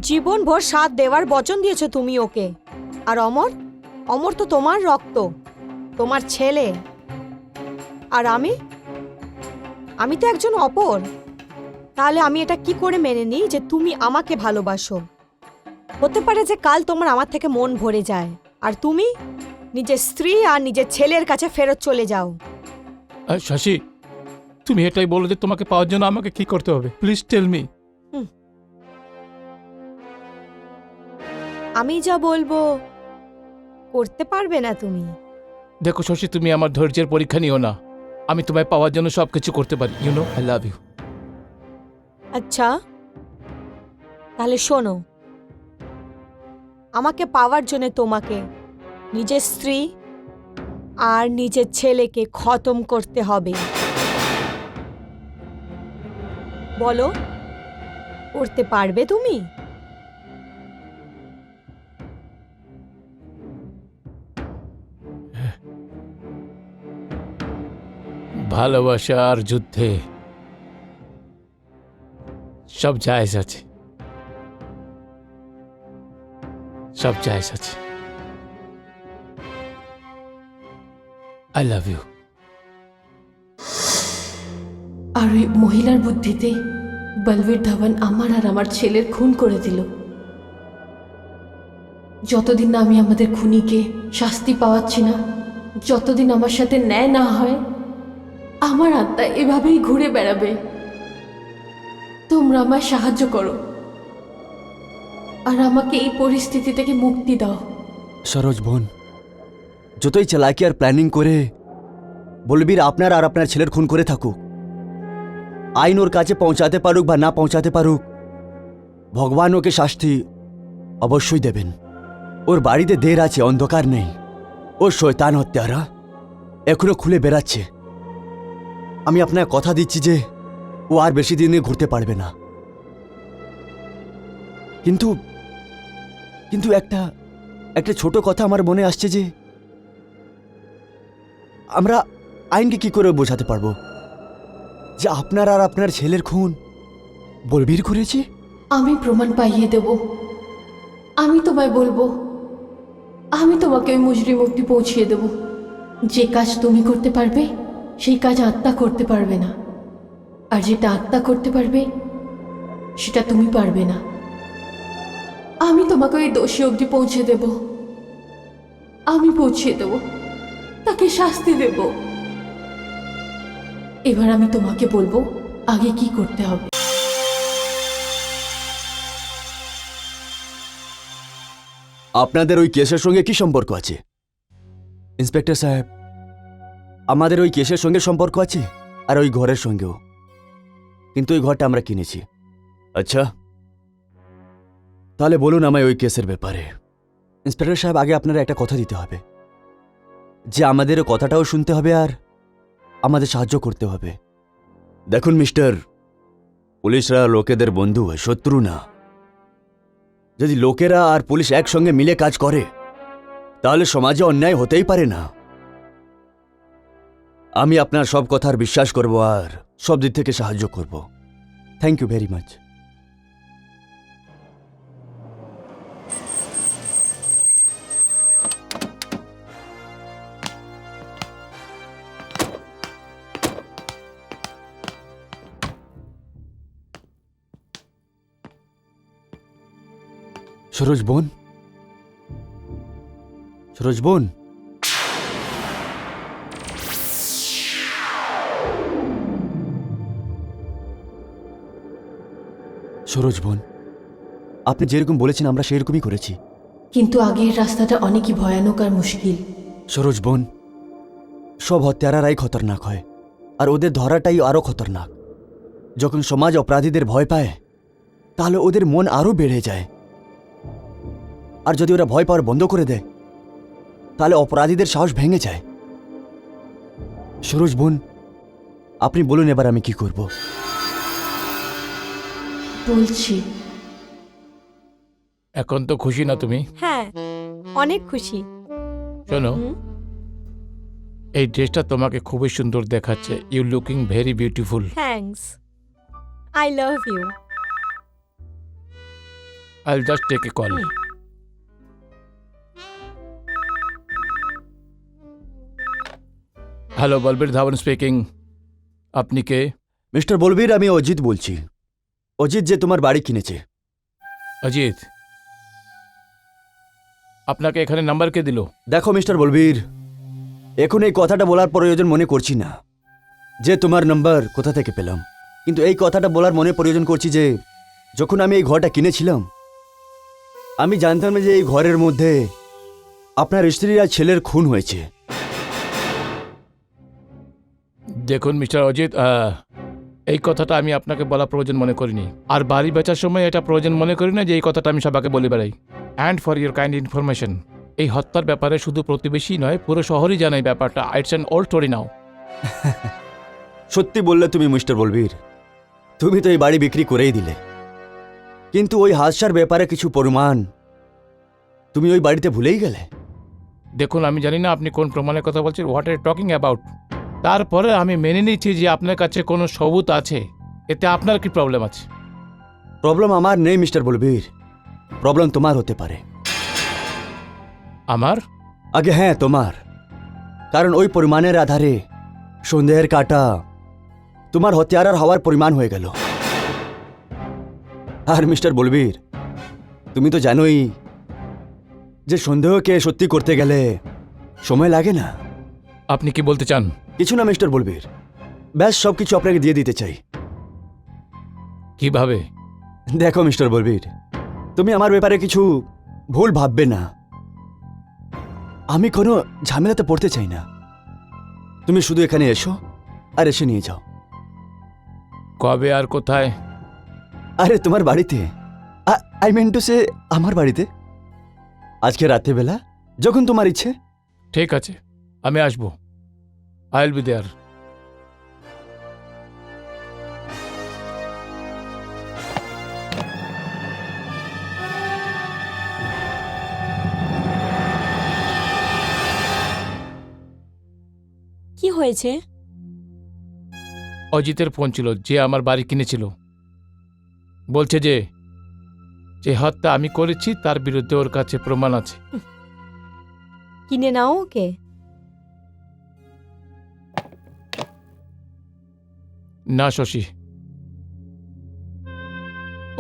জীবনভর সাথ দেওয়ার বচন দিয়েছো তুমি ওকে। আর অমর, অমর তো তোমার রক্ত, তোমার ছেলে। আর আমি তো একজন অপর। তাহলে আমি এটা কি করে মেনে নিই যে তুমি আমাকে ভালোবাসো? হতে পারে যে কাল তোমার আমার থেকে মন ভরে যায় আর তুমি নিজের স্ত্রী আর নিজের ছেলের কাছে ফেরত চলে যাও। শশী, তুমি এটাই বলো যে তোমাকে পাওয়ার জন্য আমাকে কি করতে হবে? Please tell me. আমি যা বলবো করতে পারবে না তুমি। দেখো শশী, তুমি আমার ধৈর্যের পরীক্ষা নিও না। আমি তোমায় পাওয়ার জন্য সবকিছু করতে পারি। You know, I love you. আচ্ছা, তাহলে শোনো, আমাকে পাওয়ার জন্য তোমাকে নিজের স্ত্রী আর নিজের ছেলেকে খতম করতে হবে। বলো, করতে পারবে তুমি? ভালোবাসা আর যুদ্ধে সব জায়েজ আছে, সব জায়েজ আছে। I love you. আর ওই মহিলার বুদ্ধিতে বলবীর ধবন আমার আর আমার ছেলের খুন করে দিল। যতদিন না আমি আমাদের খুনিকে শাস্তি পাওয়াচ্ছি না, যতদিন আমার সাথে ন্যায় না হয়, আমার আত্মা এভাবেই ঘুরে বেড়াবে। তোমরা আমায় সাহায্য করো আর আমাকে এই পরিস্থিতি থেকে মুক্তি দাও। সরোজ বোন, যতই চালাকি আর প্ল্যানিং করে বলবীর আপনার আর আপনার ছেলের খুন করে থাকুক, আইন ওর কাছে পৌঁছাতে পারুক বা না পৌঁছাতে পারুক, ভগবান ওকে শাস্তি অবশ্যই দেবেন। ওর বাড়িতে দের আছে, অন্ধকার নেই। ও শয়তান হত্যারা এখনো খুলে বেড়াচ্ছে। আমি আপনার কথা দিচ্ছি যে ও আর বেশি দিনে ঘুরতে পারবে না। কিন্তু কিন্তু একটা একটা ছোট কথা আমার মনে আসছে যে আমরা আইনকে কি করে বোঝাতে পারবো যে আপনার আর আপনার ছেলের খুন বলবীর করেছে? আমি প্রমাণ পাইয়ে দেব। আমি তোমায় বলবো, আমি তোমাকে ওই মুজরিম অব্দি পৌঁছিয়ে দেব। যে কাজ তুমি করতে পারবে সেই কাজ আত্মা করতে পারবে না, আর যেটা আত্মা করতে পারবে সেটা তুমি পারবে না। আমি তোমাকে ওই দোষী অব্দি পৌঁছে দেব। আমি পৌঁছিয়ে দেব, তাকে শাস্তি দেব। এবার আমি তোমাকে বলবো আগে কি করতে হবে। আপনাদের ওই কেসের সঙ্গে কি সম্পর্ক আছে ইন্সপেক্টর সাহেব? আমাদের ওই কেসের সঙ্গে সম্পর্ক আছে আর ওই ঘরের সঙ্গেও, কিন্তু ওই ঘরটা আমরা কিনেছি। আচ্ছা, তাহলে বলুন আমায় ওই কেসের ব্যাপারে। ইন্সপেক্টর সাহেব, আগে আপনারা একটা কথা দিতে হবে যে আমাদের কথাটাও শুনতে হবে আর আমাদের সাহায্য করতে হবে। দেখুন মিস্টার, পুলিশরা লোকেদের বন্ধু হয়, শত্রু না। যদি লোকেরা আর পুলিশ একসঙ্গে মিলে কাজ করে তাহলে সমাজে অন্যায় হতেই পারে না। আমি আপনার সব কথার বিশ্বাস করব আর সব দিক থেকে সাহায্য করব। Thank you very much. Saroj বোন, সরোজ বোন, সরোজ বোন, আপনি যেরকম বলেছেন আমরা সেরকমই করেছি। কিন্তু আগের রাস্তাটা অনেকই ভয়ানক আর মুশকিল। সরোজ বোন, সব হত্যারারাই খতরনাক হয়, আর ওদের ধরাটাই আরও খতরনাক। যখন সমাজ অপরাধীদের ভয় পায় তাহলে ওদের মন আরও বেড়ে যায়, আর যদি ওরা ভয় পাওয়ার বন্ধ করে দেয় তাহলে অপরাধীদের সাহস ভেঙে যায়। সরোজ বোন, আপনি বলুন এবার আমি কি করব? বলছি, এখন তো খুশি না তুমি? হ্যাঁ, অনেক খুশি। শোনো, হুম? এই ড্রেসটা তোমাকে খুবই সুন্দর দেখাচ্ছে। You looking very beautiful. Thanks, I love you. I just take a call. Hello, Balbir Dhawan speaking. আপনি কে? মিস্টার বলবীর, আমি অজিত বলছি। অজিত যে তোমার বাড়ি কিনেছে। অজিত, আপনাকে এখানে নাম্বার কে দিল? দেখো মিস্টার বলবীর, এখন এই কথাটা বলার প্রয়োজন মনে করছি না যে তোমার নাম্বার কোথা থেকে পেলাম, কিন্তু এই কথাটা বলার মনে প্রয়োজন করছি যে যখন আমি এই ঘরটা কিনেছিলাম আমি জানতাম না যে এই ঘরের মধ্যে আপনার স্ত্রী আর ছেলের খুন হয়েছে। দেখুন মিস্টার অজিত, এই কথাটা আমি আপনাকে বলা প্রয়োজন মনে করিনি, আর বাড়ি বেচার সময় এটা প্রয়োজন মনে করি না যে এই কথাটা আমি সবাইকে বলে বেড়াই। And for your kind information, এই হত্যার ব্যাপারে শুধু প্রতিবেশী নয়, পুরো শহরই জানে এই ব্যাপারটা। ইটস অ্যান ওল্ড স্টোরি নাও। সত্যি বললে তুমি মিস্টার বলবীর, তুমি তো এই বাড়ি বিক্রি করেই দিলে, কিন্তু ওই হাদসার ব্যাপারে কিছু প্রমাণ তুমি ওই বাড়িতে ভুলেই গেলে। দেখুন, আমি জানি না আপনি কোন প্রমাণের কথা বলছেন, হোয়াট আর টকিং অ্যাবাউট। তারপরে আমি মেনে নিচ্ছি যে আপনার কাছে কোনো সবুত আছে, এতে আপনার কি প্রবলেম আছে? প্রবলেম আমার নেই মিস্টার বলবীর, প্রবলেম তোমার হতে পারে। আমার? আগে হ্যাঁ, তোমার। কারণ ওই পরিমাণের আধারে সন্দেহের কাঁটা তোমার হত্যারার হওয়ার পরিমাণ হয়ে গেল। আর মিস্টার বলবীর, তুমি তো জানোই যে সন্দেহকে সত্যি করতে গেলে সময় লাগে না। আপনি কি বলতে চান? কিছু না মিস্টার বলবীর, ব্যাস সব কিছু আপনাকে দিয়ে দিতে চাই। কিভাবে? দেখো মিস্টার বলবীর, তুমি আমার ব্যাপারে কিছু ভুল ভাববে না। আমি কোনো ঝামেলাতে পড়তে চাই না। তুমি শুধু এখানে এসো আর এসে নিয়ে যাও। কবে আর কোথায়? আরে তোমার বাড়িতে, আই মিন টু সে আমার বাড়িতে, আজকে রাত্রেবেলা যখন তোমার ইচ্ছে। ঠিক আছে, আমি আসবো। I will be there. কি হয়েছে? অজিতের ফোন ছিল, যে আমার বাড়ি কিনেছিল। বলছে যে যে হত্যা আমি করেছি তার বিরুদ্ধে ওর কাছে প্রমাণ আছে। কিনে নাও ওকে। না শশী,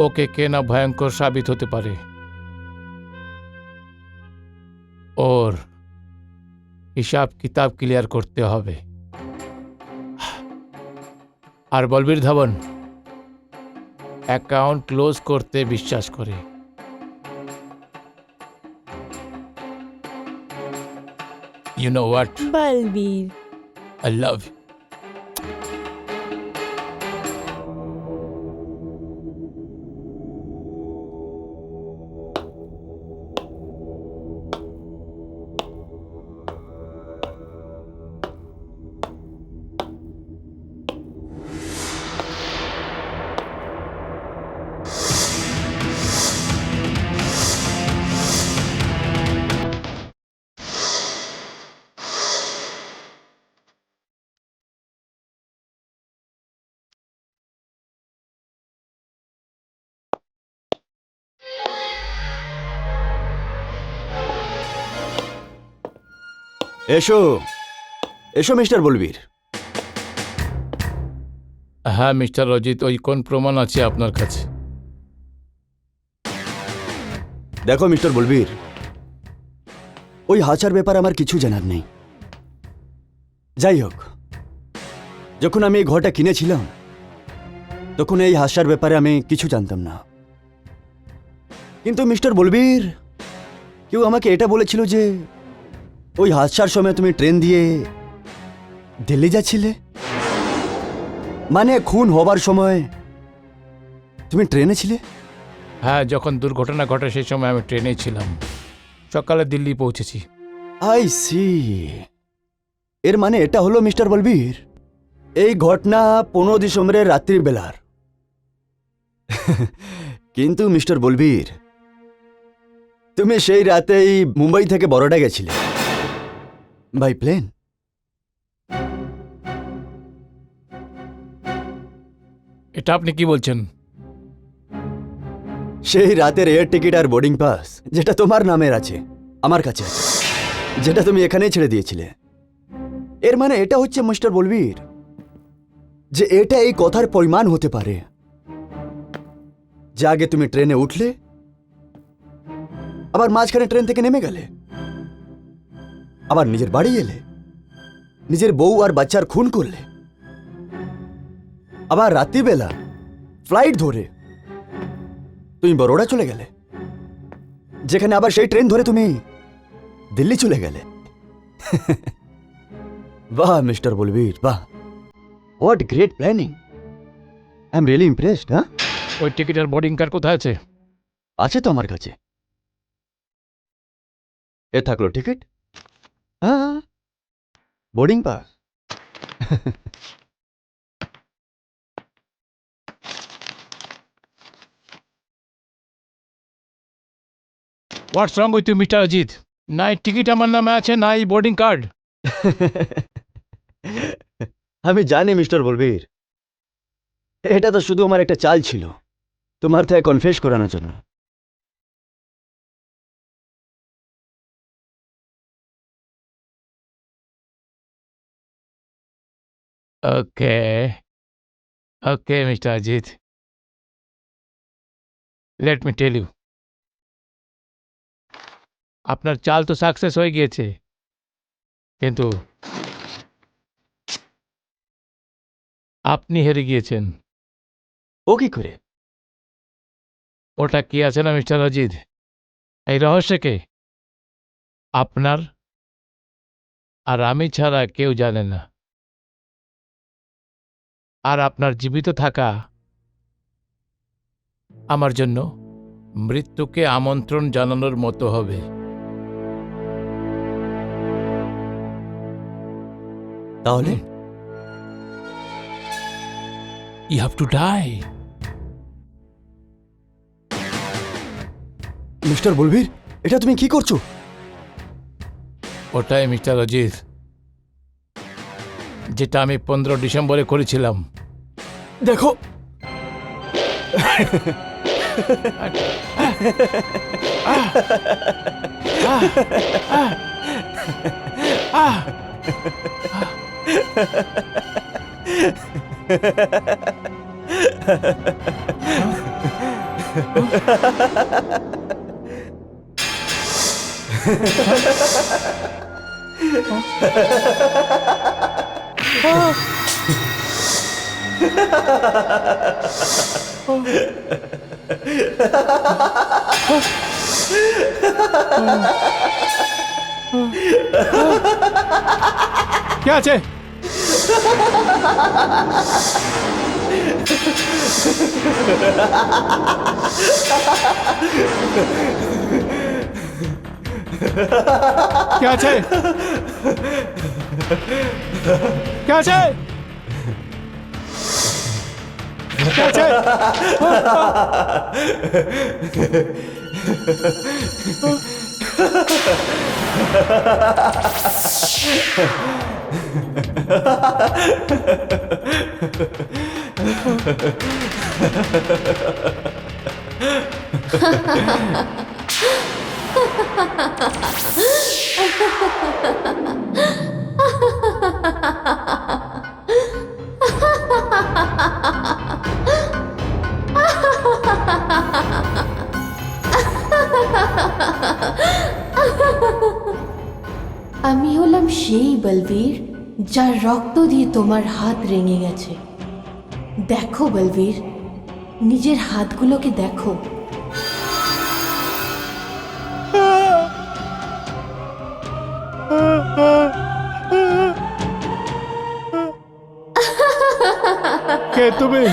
ওকে কেনা ভয়ঙ্কর সাবিত হতে পারে। ওর হিসাব কিতাব ক্লিয়ার করতে হবে। আর বলবীর ধাবন অ্যাকাউন্ট ক্লোজ করতে বিশ্বাস করে। You know what, Balbir, I love you. এসো এসো মিস্টার বলবীর। হ্যাঁ মিস্টার অজিত, ওই কোন প্রমাণ আছে আপনার কাছে? দেখো মিস্টার বলবীর, ওই হাচার ব্যাপারে আমার কিছু জানার নেই। যাই হোক, যখন আমি এই ঘরটা কিনেছিলাম তখন এই হাস্যার ব্যাপারে আমি কিছু জানতাম না। কিন্তু মিস্টার বলবীর, কেউ আমাকে এটা বলেছিল যে ওই হাস্যার সময় তুমি ট্রেন দিয়ে দিল্লি যাচ্ছিলে। মানে খুন হবার সময় তুমি ট্রেনে ছিলে? হ্যাঁ, যখন দুর্ঘটনা ঘটে সেই সময় আমি ট্রেনে ছিলাম। সকালে দিল্লি পৌঁছেছি। I see. এর মানে এটা হলো মিস্টার বলবীর, এই ঘটনা 15 ডিসেম্বরের রাত্রির বেলার। কিন্তু মিস্টার বলবীর, তুমি সেই রাতেই মুম্বাই থেকে বরোডা গেছিলে বাই প্লেন। এটা আপনি কি বলছেন? সেই রাতের এয়ার টিকিট আর বোর্ডিং পাস যেটা তোমার নামের আছে আমার কাছে আছে, যেটা তুমি এখানেই ছেড়ে দিয়েছিলে। এর মানে এটা হচ্ছে মিস্টার বলবীর যে এটা এই কথার পরিমাণ হতে পারে যে আগে তুমি ট্রেনে উঠলে, আবার মাঝখানে ট্রেন থেকে নেমে গেলে, আবার নিজের বাড়ি এলে, নিজের বউ আর বাচ্চার খুন করলে, আবার রাত্রিবেলা ফ্লাইট ধরে তুমি বরোডা চলে গেলে, যেখানে আবার সেই ট্রেন ধরে তুমি দিল্লি চলে গেলে। বাহ মিস্টার বলবীর, বাহ, what great planning. I am really impressed. হ্যাঁ, ওই টিকিট আর বোর্ডিং কার্ড কোথায় আছে? আছে তো আমার কাছে। এ থাকলো টিকিট, হ্যাঁ, boarding pass. What's wrong with you mister Ajit? না এই টিকিট আমার নামে আছে, না এই বোর্ডিং কার্ড। আমি জানি মিস্টার বলবীর, এটা তো শুধু আমার একটা চাল ছিল তোমার থেকে কনফেস করানোর জন্য। Okay okay mister Ajit, let me tell you, আপনার চাল তো সাকসেস হয়ে গিয়েছে, কিন্তু আপনি হেরে গিয়েছেন। ও কি করে? ওটা কি আছে না মিস্টার অজিত, এই রহস্যকে আপনার আর আমি ছাড়া কেউ জানে না। আর আপনার জীবিত থাকা আমার জন্য মৃত্যুকে আমন্ত্রণ জানানোর মতো হবে। তাহলে You have to die. Mister Balbir, এটা তুমি কি করছো? ওটাই মিস্টার অজিত যেটা আমি 15 ডিসেম্বরে করেছিলাম। দেখো, क्या আছে? क्या আছে? क्या আছে? क्या আছে? আমি হলাম সেই বলবীর যার রক্ত দিয়ে তোমার হাত রেঙে গেছে, দেখো বলবীর, নিজের হাতগুলোকে দেখো। কে তুমি?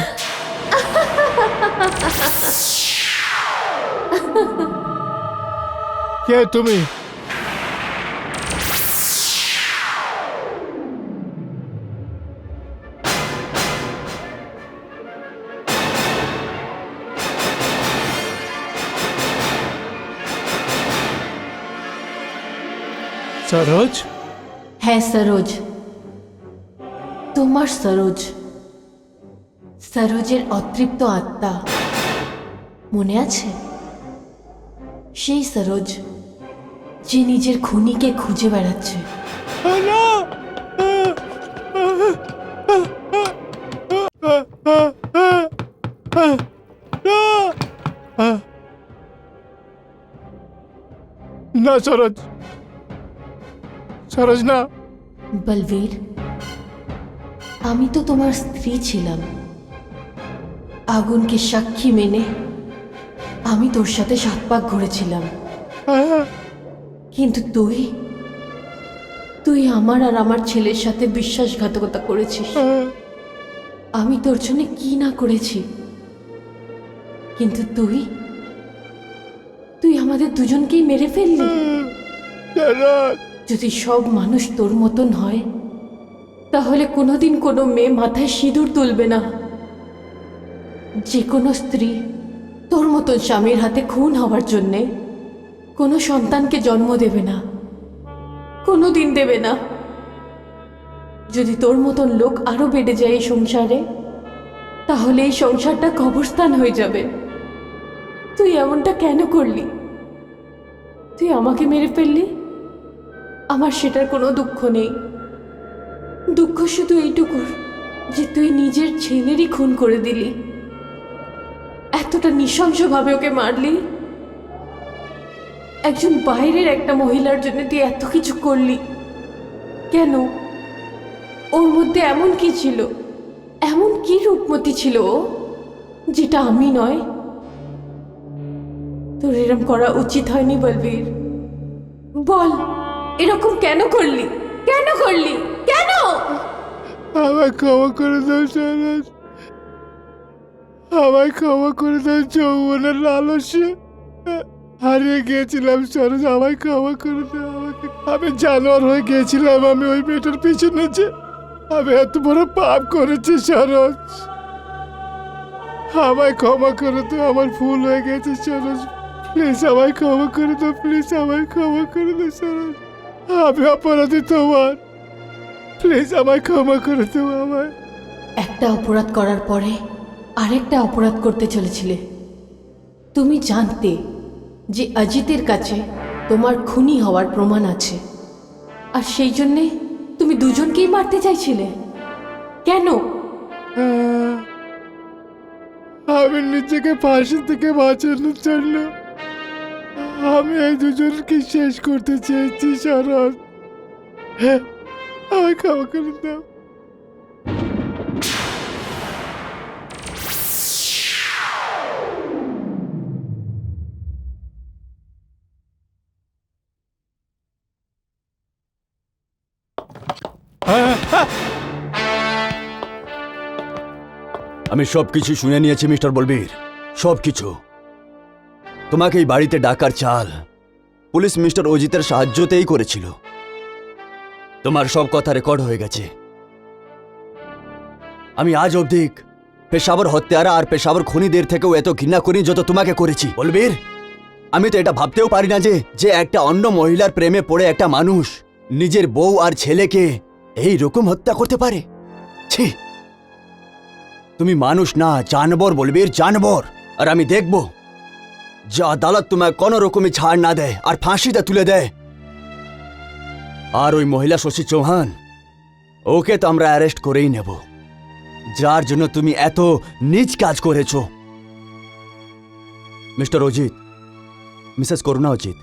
কে তুমি? সরোজ? হ্যাঁ সরোজ, তোমার সরোজ, সরোজের অতৃপ্ত আত্মা মনে আছে? সেই সরোজ যে নিজের খুনিকে খুঁজে বেড়াচ্ছে। না সরোজ, সরোজ না। বলবীর, আমি তো তোমার স্ত্রী ছিলাম। আগুনকে সাক্ষী মেনে আমি তোর সাথে 7 পাক ঘুরেছিলাম, কিন্তু তুই আমার আর আমার ছেলের সাথে বিশ্বাসঘাতকতা করেছিস। আমি তোর জন্য কি না করেছি, কিন্তু তুই আমাদের দুজনকেই মেরে ফেললি। যদি সব মানুষ তোর মতন হয়, তাহলে কোনোদিন কোনো মেয়ে মাথায় সিঁদুর তুলবে না। যে কোনো স্ত্রী তোর মতন স্বামীর হাতে খুন হওয়ার জন্যে কোনো সন্তানকে জন্ম দেবে না, কোনো দিন দেবে না। যদি তোর মতন লোক আরো বেড়ে যায় এই সংসারে, তাহলে এই সংসারটা কবরস্থান হয়ে যাবে। তুই এমনটা কেন করলি? তুই আমাকে মেরে ফেললি। আমার সেটার কোনো দুঃখ নেই, দুঃখ শুধু এইটুকুর যে তুই নিজের ছেলেরই খুন করে দিলি। এতটা নৃশংসভাবে ওকে মারলি। একজন বাইরের একটা মহিলার জন্য তুই এত কিছু করলি কেন? ওর মধ্যে এমন কি ছিল, এমন কি রূপমতি ছিল ও, যেটা আমি নয়? তোর এরকম করা উচিত হয়নি বলবীর। বল, এরকম কেন করলি? কেন করলি? কেন? আমায় ক্ষমা করে দাও সরোজ, আমায় ক্ষমা করে দাও। যৌবনের লালসে হারিয়ে গিয়েছিলাম সরোজ, আমায় ক্ষমা করে দাও। আমি জানোয়ার হয়ে গিয়েছিলাম। আমি ওই মেয়েটার পিছনে যে আমি এত বড় পাপ করেছি সরোজ, আমায় ক্ষমা করে দাও। আমার ভুল হয়ে গেছে সরোজ, প্লিজ আমায় ক্ষমা করে দাও। প্লিজ আমায় ক্ষমা করে দাও সরোজ, আমি অপরাধী তোমার। প্লিজ আমায় ক্ষমা করে দাও। আমায় একটা অপরাধ করার পরে আরেকটা অপরাধ করতে চলেছিলে। তুমি জানতে যে অজিতের কাছে তোমার খুনি হওয়ার প্রমাণ আছে, আর সেই জন্যে তুমি দুজনকেই মারতে চাইছিলে। কেন? আমি নিজেকে ফাঁসি থেকে বাঁচানোর জন্য আমি এই দুজনকে শেষ করতে চেয়েছি সরোজ, আমায় ক্ষমা করে দাও। আমি সবকিছু শুনে নিয়েছি মিস্টার বলবীর, সবকিছু। তোমাকে এই বাড়িতে ডাকার চাল পুলিশ মিস্টার অজিতের সাহায্যতেই করেছিল। তোমার সব কথা রেকর্ড হয়ে গেছে। আমি আজ অবধি পেশাবর হত্যারা আর পেশাবর খুনিদের থেকেও এত ঘৃণা করি যত তোমাকে করেছি বলবীর। আমি তো এটা ভাবতেও পারি না যে একটা অন্য মহিলার প্রেমে পড়ে একটা মানুষ নিজের বউ আর ছেলেকে এই রকম হত্যা করতে পারে। ছি, তুমি মানুষ না, জানবর বলবীর, জানবর। আর আমি দেখব যে আদালত তোমায় কোনো রকমই ছাড় না দেয় আর ফাঁসিতে তুলে দেয়। আর ওই মহিলা শশী চৌহান, ওকে তো আমরা অ্যারেস্ট করেই নেব, যার জন্য তুমি এত নীচ কাজ করেছ। মিস্টার অজিত, মিসেস করুণা অজিত,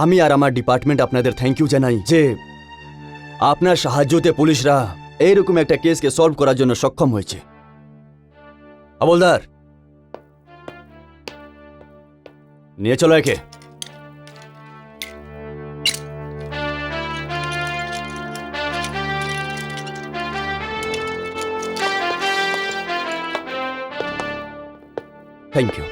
আমি আর আমার ডিপার্টমেন্ট আপনাদের থ্যাংক ইউ জানাই যে আপনার সাহায্যতে পুলিশরা এইরকম একটা কেসকে সলভ করার জন্য সক্ষম হয়েছে। হাবলদার, নিয়ে চলো একে। Thank you.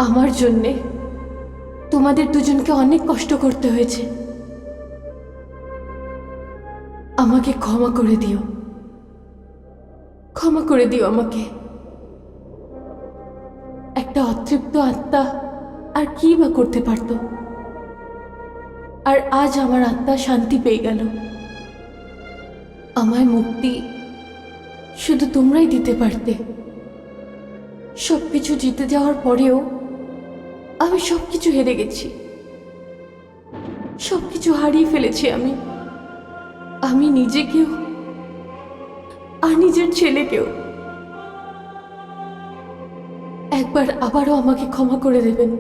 আমার জন্যে তোমাদের দুজনকে অনেক কষ্ট করতে হয়েছে। আমাকে ক্ষমা করে দিও, ক্ষমা করে দিও আমাকে। একটা অতৃপ্ত আত্মা আর কি বা করতে পারত? আর আজ আমার আত্মা শান্তি পেয়ে গেল। আমায় মুক্তি শুধু তোমরাই দিতে পারতে। সবকিছু জিতে যাওয়ার পরেও আমি সবকিছু হেরে গেছি, সবকিছু হারিয়ে ফেলেছি আমি নিজেকেও আর নিজের ছেলেকেও। একবার আবারও আমাকে ক্ষমা করে দেবেন।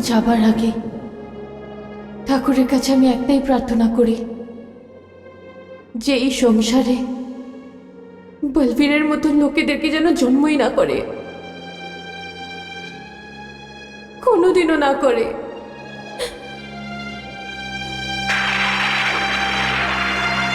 যাবার আগে ঠাকুরের কাছে আমি একটাই প্রার্থনা করি, যে এই সংসারে বলবীরের মতো লোকেদেরকে যেন জন্মই না করে, কোনোদিনও না করে।